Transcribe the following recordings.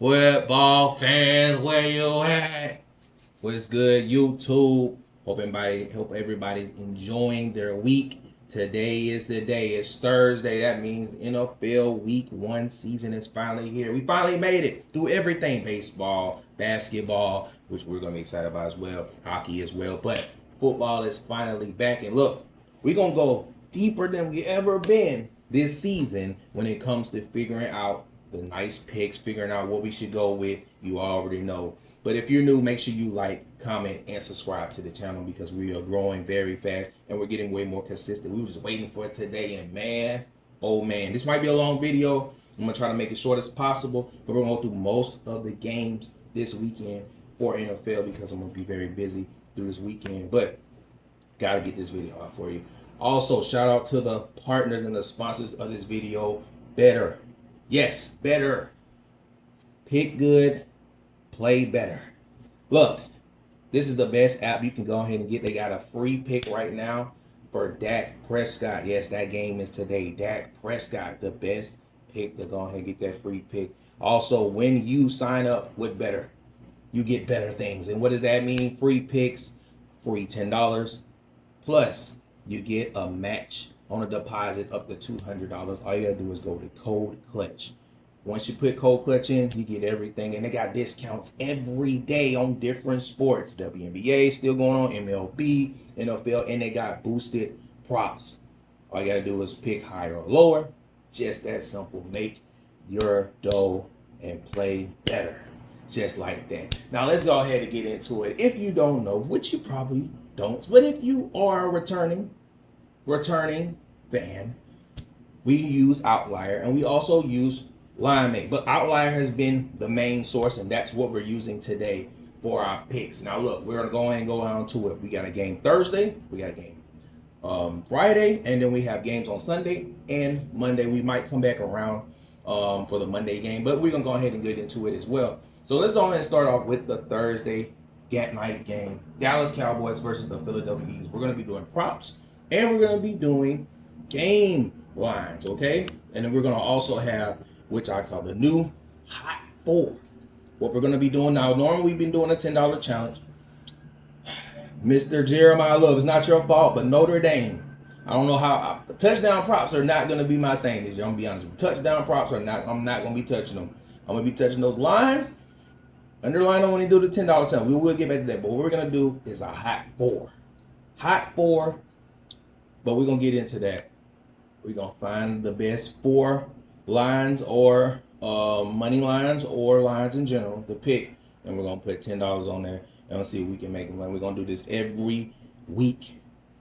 Football fans, where you at? What is good, YouTube? Hope everybody's enjoying their week. Today is the day. It's Thursday. That means NFL Week 1 season is finally here. We finally made it through everything: baseball, basketball, which we're gonna be excited about as well, hockey as well. But football is finally back. And look, we're gonna go deeper than we ever been this season when it comes to figuring out the nice picks, figuring out what we should go with. You already know. But if you're new, make sure you like, comment, and subscribe to the channel because we are growing very fast and we're getting way more consistent. We were just waiting for it today, and man, oh man, this might be a long video. I'm gonna try to make it short as possible, but we're gonna go through most of the games this weekend for NFL because I'm gonna be very busy through this weekend. But gotta get this video out for you. Also, shout out to the partners and the sponsors of this video. Better. Yes, better. Pick good, play better. Look, this is the best app you can go ahead and get. They got a free pick right now for Dak Prescott. Yes, that game is today. Dak Prescott, the best pick to go ahead and get that free pick. Also, when you sign up with Better, you get better things. And what does that mean? Free picks, free $10. Plus, you get a match on a deposit up to $200. All you gotta do is go to Code Clutch. Once you put Code Clutch in, you get everything, and they got discounts every day on different sports. WNBA still going on, MLB, NFL, and they got boosted props. All you gotta do is pick higher or lower. Just that simple. Make your dough and play better. Just like that. Now let's go ahead and get into it. If you don't know, which you probably don't, but if you are a returning fan, we use Outlier and we also use LineMate. But Outlier has been the main source, and that's what we're using today for our picks. Now look, we're gonna go ahead and go on to it. We got a game Thursday, we got a game Friday, and then we have games on Sunday and Monday. We might come back around for the Monday game, but we're gonna go ahead and get into it as well. So let's go ahead and start off with the Thursday night game. Dallas Cowboys versus the Philadelphia Eagles. We're going to be doing props and we're going to be doing game lines, okay? And then we're going to also have, which I call the new Hot Four. What we're going to be doing now, normally we've been doing a $10 challenge. Mr. Jeremiah Love, it's not your fault, but Notre Dame. I don't know how, touchdown props are not going to be my thing this year. I'm going to be honest with you. Touchdown props are not, I'm not going to be touching them. I'm going to be touching those lines. Underline on when you do the $10 challenge. We will get back to that. But what we're going to do is a Hot Four. Hot Four. But we're going to get into that. We're going to find the best 4 lines or money lines or lines in general to pick. And we're going to put $10 on there. And we'll see if we can make them. We're going to do this every week.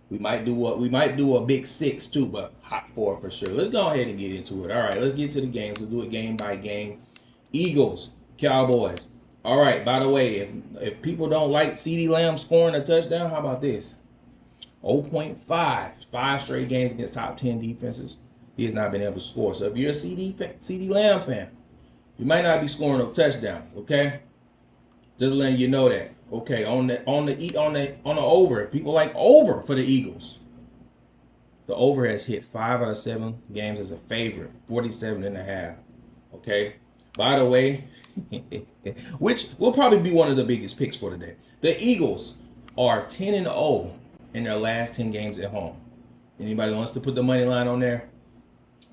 We might do a big 6 too, but Hot Four for sure. Let's go ahead and get into it. All right, let's get to the games. We'll do it game by game. Eagles, Cowboys. All right, by the way, if people don't like CeeDee Lamb scoring a touchdown, how about this? 0.5, 5 straight games against top 10 defenses. He has not been able to score. So if you're a CeeDee Lamb fan, you might not be scoring no touchdowns, okay? Just letting you know that. Okay, on the over, people like over for the Eagles. The over has hit 5 out of 7 games as a favorite, 47.5. Okay. By the way, which will probably be one of the biggest picks for today. The Eagles are 10-0 in their last 10 games at home. Anybody wants to put the money line on there?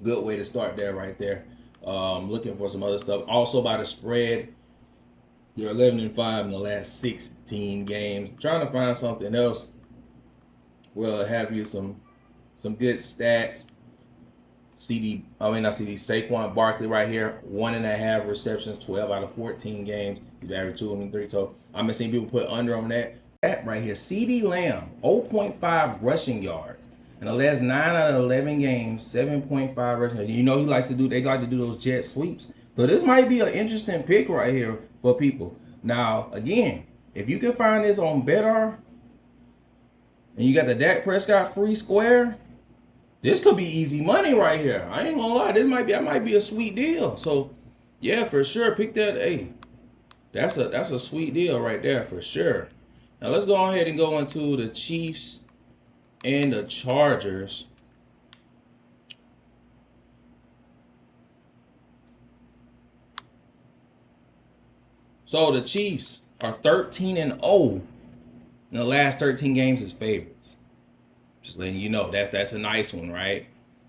Good way to start there right there. Looking for some other stuff. Also by the spread, they're 11-5 in the last 16 games. Trying to find something else. We'll have you some good stats. Saquon Barkley right here, 1.5 receptions, 12 out of 14 games. He's averaged 2 and 3. So I'm seeing people put under on that. That right here, CeeDee Lamb, 0.5 rushing yards. In the last 9 out of 11 games, 7.5 rushing yards. You know they like to do those jet sweeps. So this might be an interesting pick right here for people. Now, again, if you can find this on Better and you got the Dak Prescott free square, this could be easy money right here. I ain't gonna lie. That might be a sweet deal. So, yeah, for sure, pick that. Hey, that's a sweet deal right there for sure. Now let's go ahead and go into the Chiefs and the Chargers. So the Chiefs are 13-0 in the last 13 games as favorites. Just letting you know, that's a nice one, right?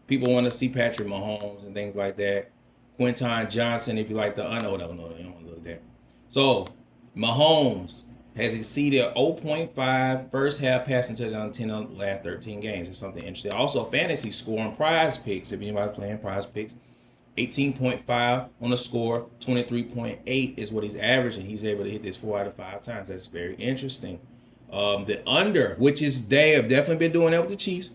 People want to see Patrick Mahomes and things like that. Quinton Johnson, if you like the no, you don't want to look at that. So Mahomes has exceeded 0.5 first half passing touchdown 10 on the last 13 games. It's something interesting. Also, fantasy score on Prizepicks, if anybody playing Prizepicks, 18.5 on the score, 23.8 is what he's averaging. He's able to hit this 4 out of 5 times. That's very interesting. The under, which is they have definitely been doing that with the Chiefs.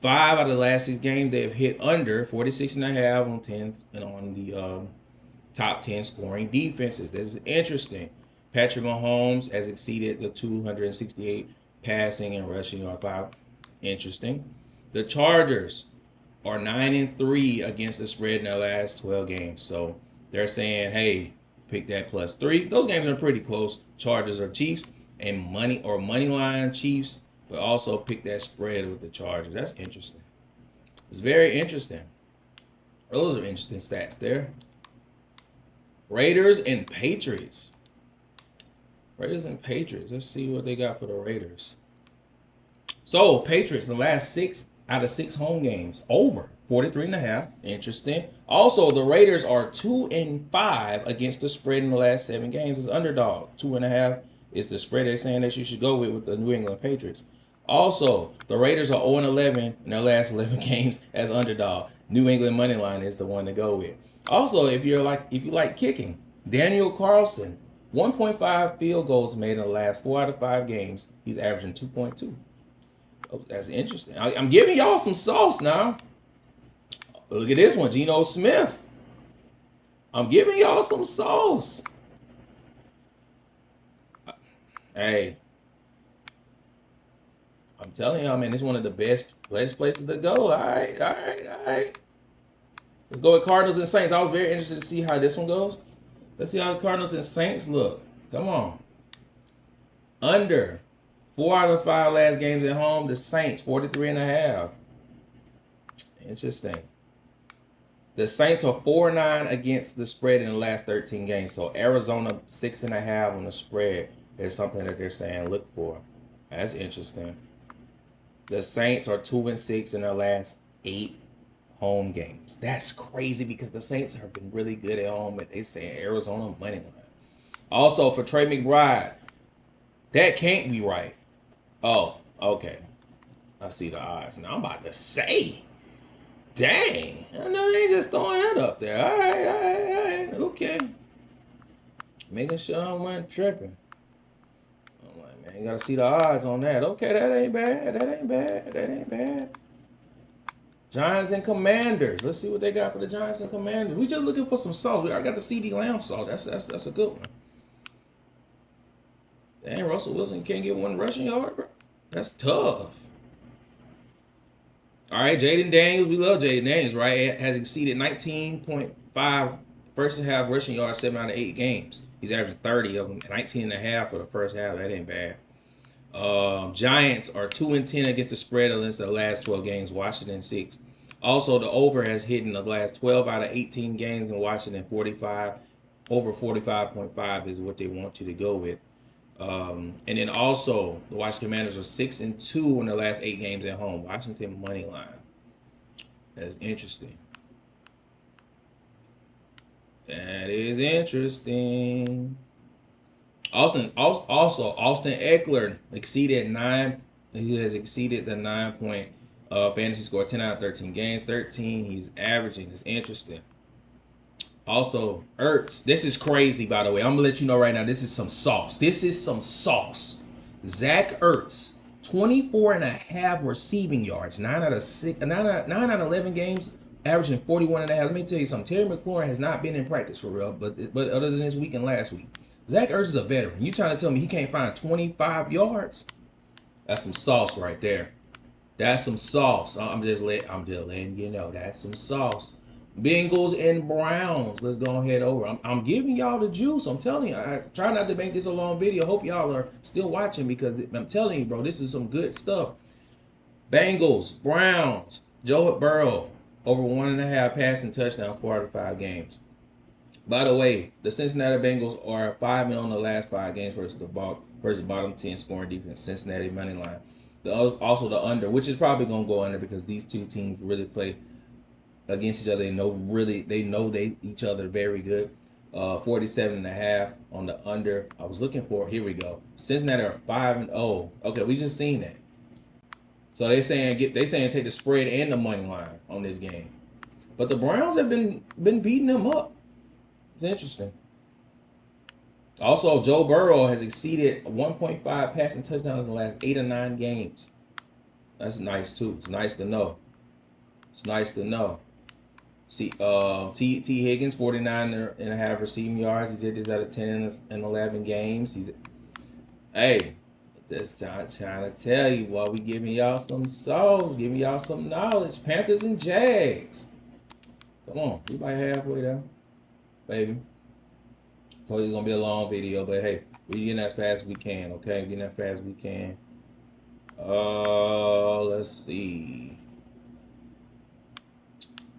5 out of the last 6 games they have hit under 46.5 on 10 and on the top 10 scoring defenses. This is interesting. Patrick Mahomes has exceeded the 268 passing and rushing yard cloud. Interesting. The Chargers are 9-3 against the spread in their last 12 games. So they're saying, hey, pick that +3. Those games are pretty close. Chargers or Chiefs and money line Chiefs, but also pick that spread with the Chargers. That's interesting. It's very interesting. Those are interesting stats there. Raiders and Patriots. Raiders and Patriots. Let's see what they got for the Raiders. So Patriots, the last 6 out of 6 home games, over 43.5. Interesting. Also, the Raiders are 2-5 against the spread in the last 7 games. It's underdog. 2.5 is the spread they're saying that you should go with the New England Patriots. Also, the Raiders are 0-11 in their last 11 games as underdog. New England money line is the one to go with. Also, if you like kicking, Daniel Carlson, 1.5 field goals made in the last 4 out of 5 games. He's averaging 2.2. Oh, that's interesting. I'm giving y'all some sauce now. Look at this one, Geno Smith. I'm giving y'all some sauce. Hey, I'm telling y'all, man, this is one of the best places to go. All right. Let's go with Cardinals and Saints. I was very interested to see how this one goes. Let's see how the Cardinals and Saints look. Come on. Under 4 out of 5 last games at home. The Saints, 43.5. Interesting. The Saints are 4-9 against the spread in the last 13 games. So Arizona 6.5 on the spread is something that they're saying look for. That's interesting. The Saints are 2-6 in their last 8 home games. That's crazy because the Saints have been really good at home, but they say Arizona money line. Also for Trey McBride, that can't be right. Oh, okay. I see the odds. Now I'm about to say, dang, I know they ain't just throwing that up there. All right, okay. Making sure I wasn't tripping. I'm like, man, you gotta see the odds on that. Okay, that ain't bad. Giants and Commanders. Let's see what they got for the Giants and Commanders. We just looking for some sauce. I got the CD Lamb sauce. That's a good one. Dang, Russell Wilson can't get 1 rushing yard, bro. That's tough. All right, Jaden Daniels. We love Jaden Daniels, right? It has exceeded 19.5 first half rushing yards 7 out of 8 games. He's averaging 30 of them, 19.5 for the first half. That ain't bad. Giants are 2-10 against the spread against the last 12 games. Washington 6. Also, the over has hit in the last 12 out of 18 games in Washington. 45 over 45.5 is what they want you to go with. And then also the Washington Commanders are 6-2 in the last 8 games at home. Washington money line. That's interesting. That is interesting. Also, Austin Eckler exceeded 9. He has exceeded the 9-point fantasy score 10 out of 13 games. 13 he's averaging. It's interesting. Also, Ertz. This is crazy, by the way. I'm going to let you know right now. This is some sauce. Zach Ertz, 24.5 receiving yards. 9 out of 11 games, averaging 41.5. Let me tell you something. Terry McLaurin has not been in practice for real, but other than this week and last week. Zach Ertz is a veteran. You trying to tell me he can't find 25 yards? That's some sauce right there. That's some sauce. I'm just letting you know. That's some sauce. Bengals and Browns. Let's go ahead over. I'm giving y'all the juice. I'm telling you. I try not to make this a long video. Hope y'all are still watching because I'm telling you, bro, this is some good stuff. Bengals, Browns, Joe Burrow over 1.5 passing touchdown 4 out of 5 games. By the way, the Cincinnati Bengals are 5-0 on the last 5 games versus bottom 10 scoring defense. Cincinnati money line. Also the under, which is probably gonna go under because these two teams really play against each other. They know each other very good. 47.5 on the under. I was looking for. Here we go. Cincinnati are 5-0. Okay, we just seen that. So they saying take the spread and the money line on this game. But the Browns have been beating them up. It's interesting. Also, Joe Burrow has exceeded 1.5 passing touchdowns in the last 8 or 9 games. That's nice too. It's nice to know. It's nice to know. See, T. Higgins, 49.5 receiving yards. He's hit this out of 10 in 11 games. Hey, just trying to tell you, while we giving y'all some souls, giving y'all some knowledge. Panthers and Jags. Come on, we about halfway there, baby. Told you it's gonna be a long video, but hey, we getting as fast as we can, okay? Getting as fast as we can. Let's see.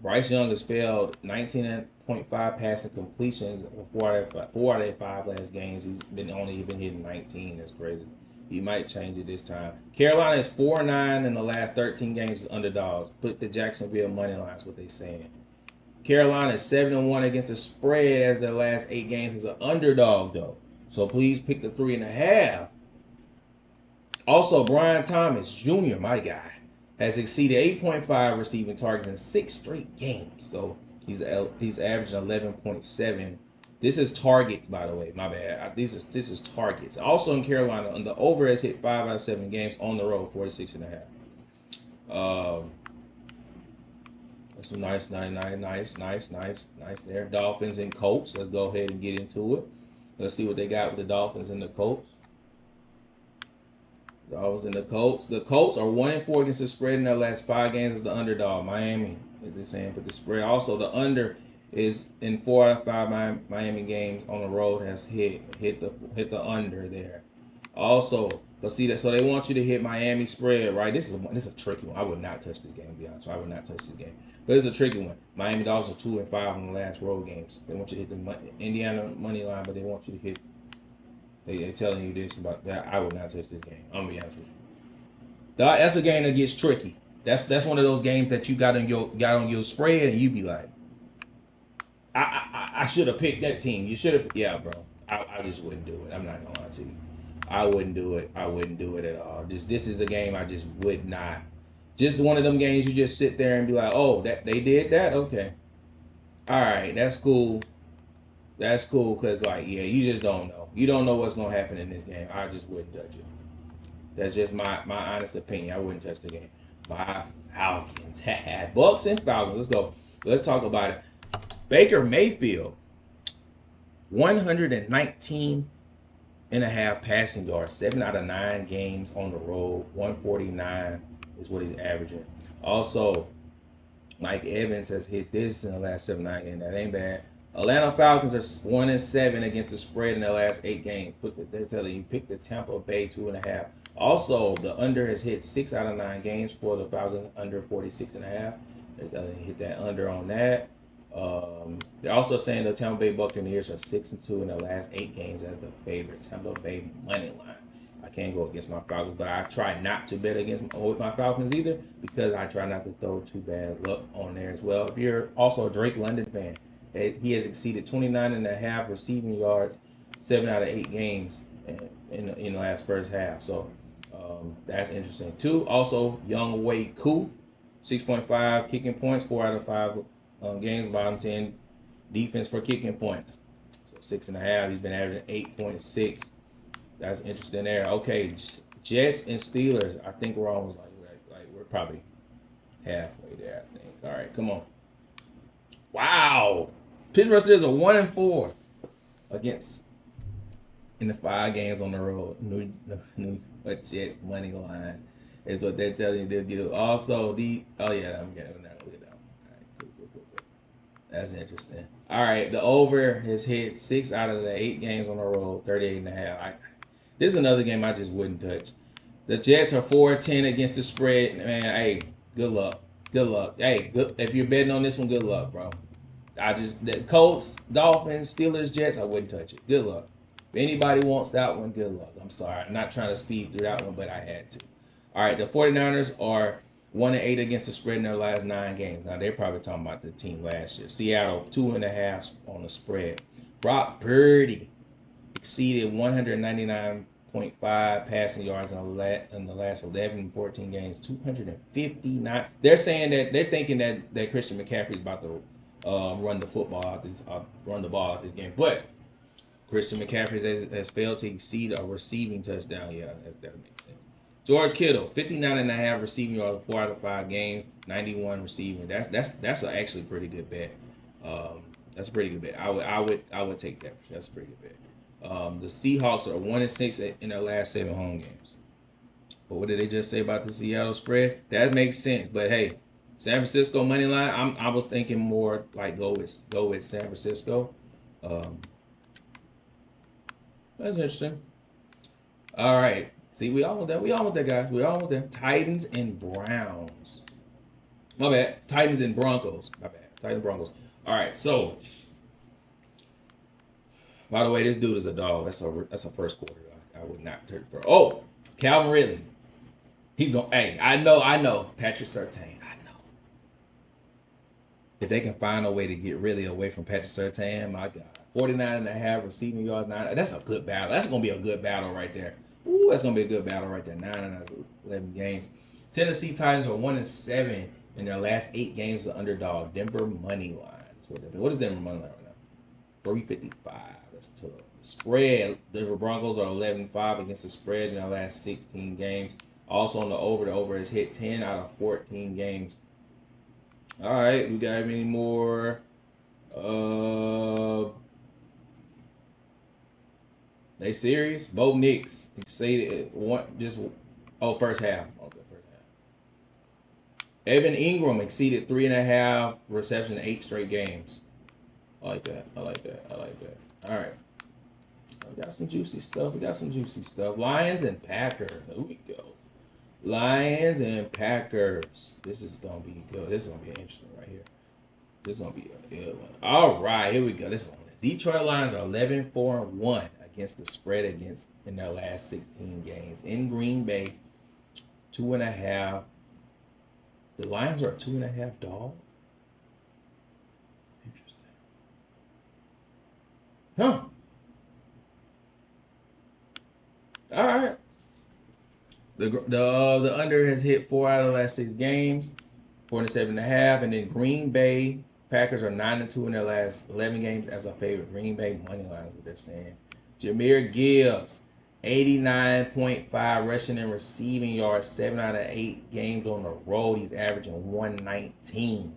Bryce Young has failed 19.5 passing completions four out of 5 last games. He's only been hitting 19. That's crazy. He might change it this time. Carolina is 4-9 in the last 13 games as underdogs. Put the Jacksonville money line. That's what they're saying. Carolina is 7-1 against the spread as their last 8 games as an underdog, though. So please pick the 3.5. Also, Brian Thomas Jr., my guy, has exceeded 8.5 receiving targets in 6 straight games. So he's averaging 11.7. This is targets, by the way. My bad. This is targets. Also in Carolina, the over has hit 5 out of 7 games on the road, 46.5. Some nice there. Dolphins and Colts. Let's go ahead and get into it. Let's see what they got with the Dolphins and the Colts. Dolphins and the Colts. The Colts are 1-4 against the spread in their last 5 games as the underdog. Miami, as they're saying, but the spread. Also, the under is in 4 out of 5 Miami games on the road has hit the under there. Also, let's see that. So they want you to hit Miami spread, right? This is a tricky one. I would not touch this game, to be honest. I would not touch this game. But it's a tricky one. Miami Dolphins are 2-5 in the last road games. They want you to hit the Indiana money line, but they want you to hit. They're telling you this about that. I would not touch this game. I'm gonna be honest with you. That's a game that gets tricky. That's one of those games that you got on your spread, and you be like, I should have picked that team. You should have. Yeah, bro. I just wouldn't do it. I'm not gonna lie to you. I wouldn't do it. I wouldn't do it at all. This is a game I just would not. Just one of them games you just sit there and be like, oh, that they did that? Okay. All right, that's cool. That's cool because, like, yeah, you just don't know. You don't know what's going to happen in this game. I just wouldn't touch it. That's just my honest opinion. I wouldn't touch the game. My Falcons. Bucks and Falcons. Let's go. Let's talk about it. Baker Mayfield, 119.5 passing yards, 7 out of 9 games on the road, 149 is what he's averaging. Also, Mike Evans has hit this in the last 7-9 games. That ain't bad. Atlanta Falcons are 1-7 against the spread in their last 8 games. They're telling you, pick the Tampa Bay 2.5. Also, the under has hit 6 out of 9 games for the Falcons, under 46.5. They're telling you, hit that under on that. They're also saying the Tampa Bay Buccaneers are 6-2 in their last 8 games as the favorite. Tampa Bay money line. I can't go against my Falcons, but I try not to bet with my Falcons either because I try not to throw too bad luck on there as well. If you're also a Drake London fan, he has exceeded 29.5 receiving yards, 7 out of 8 games in the last first half. So that's interesting too. Also, Young Wei Koo, 6.5 kicking points, 4 out of 5 games, bottom 10 defense for kicking points. So 6.5. He's been averaging 8.6. That's interesting there. Okay, Jets and Steelers. I think we're almost like we're probably halfway there. I think. All right, come on. Wow, Pittsburgh Steelers are 1-4 against in the 5 games on the road. New Jets money line is what they're telling you they'll do. Also, I'm getting that. All right, cool. That's interesting. All right, the over has hit 6 out of the 8 games on the road, 38.5. This is another game I just wouldn't touch. The Jets are 4-10 against the spread. Man, hey, good luck. Hey, if you're betting on this one, good luck, bro. The Colts, Dolphins, Steelers, Jets, I wouldn't touch it. Good luck. If anybody wants that one, good luck. I'm sorry. I'm not trying to speed through that one, but I had to. All right, the 49ers are 1-8 against the spread in their last 9 games. Now, they're probably talking about the team last year. Seattle, 2.5 on the spread. Brock Purdy exceeded 199.5 passing yards in the last 11, 14 games, 259. They're saying that they're thinking that Christian McCaffrey is about to run the ball out this game, but Christian McCaffrey has failed to exceed a receiving touchdown. Yeah, that makes sense. George Kittle, 59.5 receiving yards, 4 out of 5 games, 91 receiving. That's actually a pretty good bet. That's a pretty good bet. I would take that. That's a pretty good bet. The Seahawks are 1-6 in their last 7 home games. But what did they just say about the Seattle spread? That makes sense. But hey, San Francisco money line. I was thinking more like go with San Francisco. That's interesting. All right. See, we all with that. We all with that, guys. We all with that. Titans and Browns. My bad. Titans and Broncos. My bad. Titans and Broncos. All right. So, by the way, this dude is a dog. That's a first quarter. I would not turn for. Oh, Calvin Ridley. He's going. Hey, I know. Patrick Surtain. I know. If they can find a way to get Ridley away from Patrick Surtain, my God. 49.5 receiving yards, 9. That's a good battle. That's going to be a good battle right there. Ooh, that's going to be a good battle right there. 9 out of 11 games. Tennessee Titans are 1-7 in their last 8 games of underdog. Denver money lines. What is Denver money line right now? 355. That's tough. The spread. Denver Broncos are 11-5 against the spread in their last 16 games. Also on the over has hit 10 out of 14 games. All right, we got any more? They serious? Bo Nix exceeded first half. Okay, first half. Evan Ingram exceeded 3.5 receptions in 8 straight games. I like that. All right. We got some juicy stuff. Lions and Packers. There we go. Lions and Packers. This is gonna be good. This is gonna be interesting right here. This is gonna be a good one. All right, here we go. This one. Detroit Lions are 11-4-1 against the spread in their last 16 games. In Green Bay, 2.5. The Lions are a 2.5 dog. Interesting. Huh. All right. The under has hit 4 out of the last 6 games, 47.5, and then Green Bay Packers are 9-2 in their last 11 games as a favorite. Green Bay money line is what they're saying. Jahmyr Gibbs, 89.5 rushing and receiving yards, 7 out of 8 games on the road. He's averaging 119.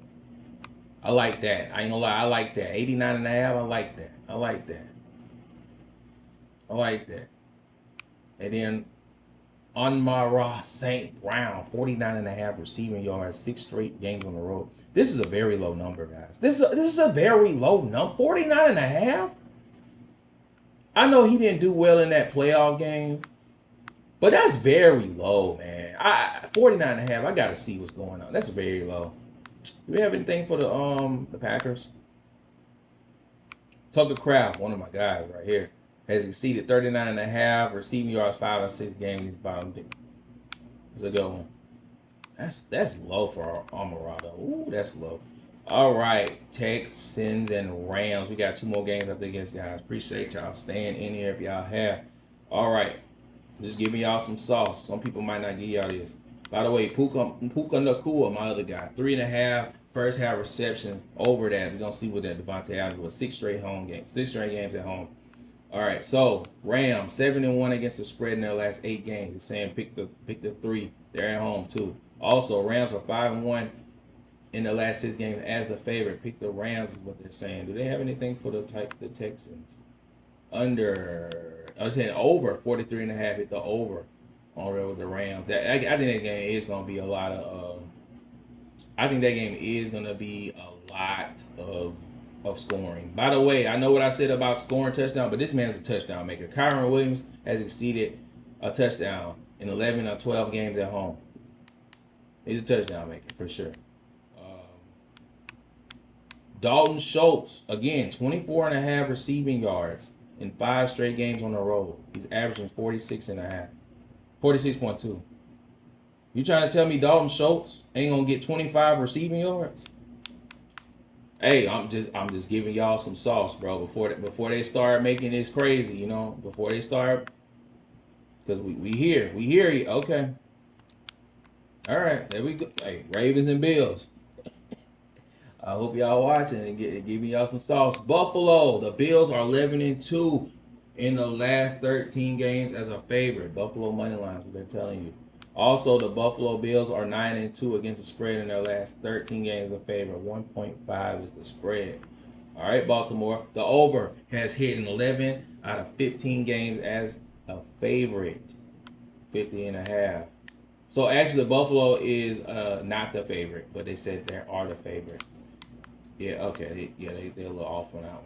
I like that. I ain't gonna lie, I like that. 89.5, I like that. And then Amon-Ra St. Brown, 49.5 receiving yards, 6 straight games on the road. This is a very low number, guys. This is a very low number. 49.5? I know he didn't do well in that playoff game, but that's very low, man. 49.5, I got to see what's going on. That's very low. Do we have anything for the Packers? Tucker Kraft, one of my guys right here, has exceeded 39.5 receiving yards, 5 or 6 games. He's bottom. It's a good one. That's low for Amon-Ra. Ooh, that's low. All right, Texans and Rams. We got 2 more games after this, guys. Appreciate y'all staying in here if y'all have. All right, just giving y'all some sauce. Some people might not give y'all this. By the way, Puka Nacua, my other guy, 3.5 first half receptions over that. We're gonna see what that Devontae Adams was. 6 straight games at home. All right, so Rams 7-1 against the spread in their last 8 games. They're saying pick the 3. They're at home too. Also, Rams are 5-1 in the last 6 games as the favorite. Pick the Rams is what they're saying. Do they have anything for the Texans? I was saying over 43.5. Hit the over on there with the Rams. I think that game is going to be a lot of. I think that game is going to be a lot of scoring. By the way, I know what I said about scoring touchdown, but this man's a touchdown maker. Kyron Williams has exceeded a touchdown in 11 or 12 games at home. He's a touchdown maker for sure. Dalton Schultz, again, 24 and a half receiving yards in 5 straight games on the road. He's averaging 46 and a half. 46.2. You trying to tell me Dalton Schultz ain't gonna get 25 receiving yards? Hey, I'm just giving y'all some sauce, bro. Before they start making this crazy, you know, before they start, because we hear you. Okay, all right, there we go. Hey, Ravens and Bills. I hope y'all watching and giving y'all some sauce. Buffalo, the Bills are 11-2 in the last 13 games as a favorite. Buffalo money lines, what they're telling you. Also, the Buffalo Bills are 9-2 against the spread in their last 13 games as a favorite. 1.5 is the spread. All right, Baltimore. The over has hit in 11 out of 15 games as a favorite. 50 and a half. So actually, Buffalo is not the favorite, but they said they are the favorite. Yeah, okay. They're a little off on that one.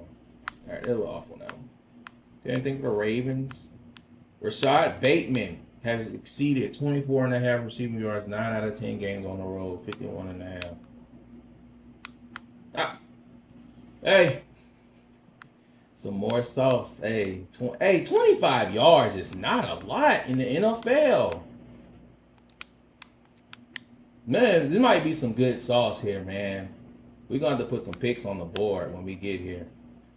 All right, they're a little off on that one. Anything for the Ravens? Rashad Bateman has exceeded 24 and a half receiving yards, 9 out of 10 games on the road, 51 and a half. Hey, some more sauce. Hey, 25 yards is not a lot in the NFL. Man, there might be some good sauce here, man. We're going to have to put some picks on the board when we get here.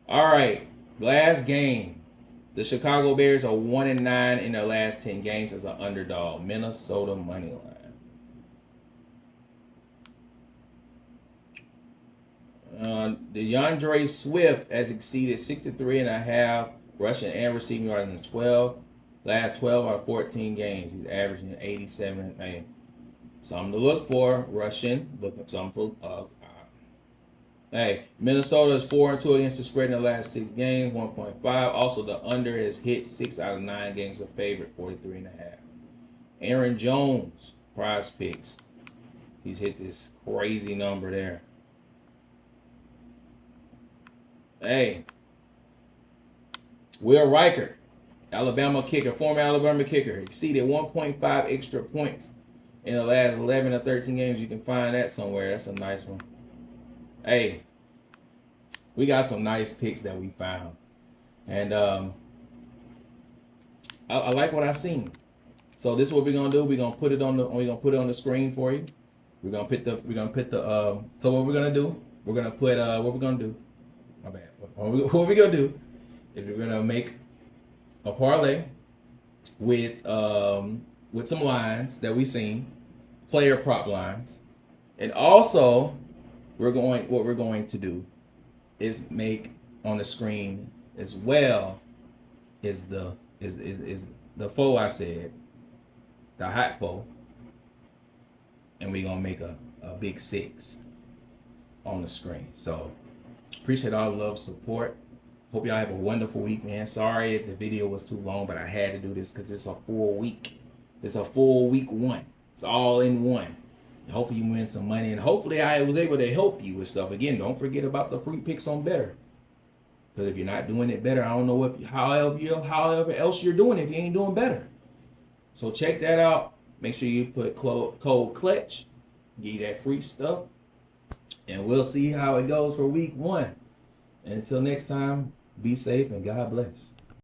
All right, last game. The Chicago Bears are 1-9 in their last 10 games as an underdog. Minnesota money line. DeAndre Swift has exceeded 63 and a half rushing and receiving yards in last 12 out of 14 games. He's averaging 87. Hey, something to look for. Rushing. Look at something for. Hey, Minnesota is 4-2 against the spread in the last 6 games, 1.5. Also, the under has hit 6 out of 9 games as a favorite, 43 and a half. Aaron Jones, Prizepicks. He's hit this crazy number there. Hey, Will Reichert, Alabama kicker, former Alabama kicker, exceeded 1.5 extra points in the last 11 or 13 games. You can find that somewhere. That's a nice one. Hey, we got some nice picks that we found, and I like what I seen. So this is what we're gonna do. We're gonna put it on the screen for you. We're gonna put the. So what we're gonna do? We're gonna put what we're gonna do. My bad. What we're gonna do is we're gonna make a parlay with some lines that we seen, player prop lines, and also. What we're going to do is make on the screen as well is the foe I said, the hot foe, and we're gonna make a big 6 on the screen. So appreciate all the love, support. Hope y'all have a wonderful week, man. Sorry if the video was too long, but I had to do this because it's a full week. It's a full week 1. It's all in one. Hopefully you win some money, and hopefully I was able to help you with stuff. Again, don't forget about the free picks on Better, because if you're not doing it better, I don't know however else you're doing if you ain't doing better. So check that out. Make sure you put code Clutch, give you that free stuff, and we'll see how it goes for week 1. And until next time, be safe and God bless.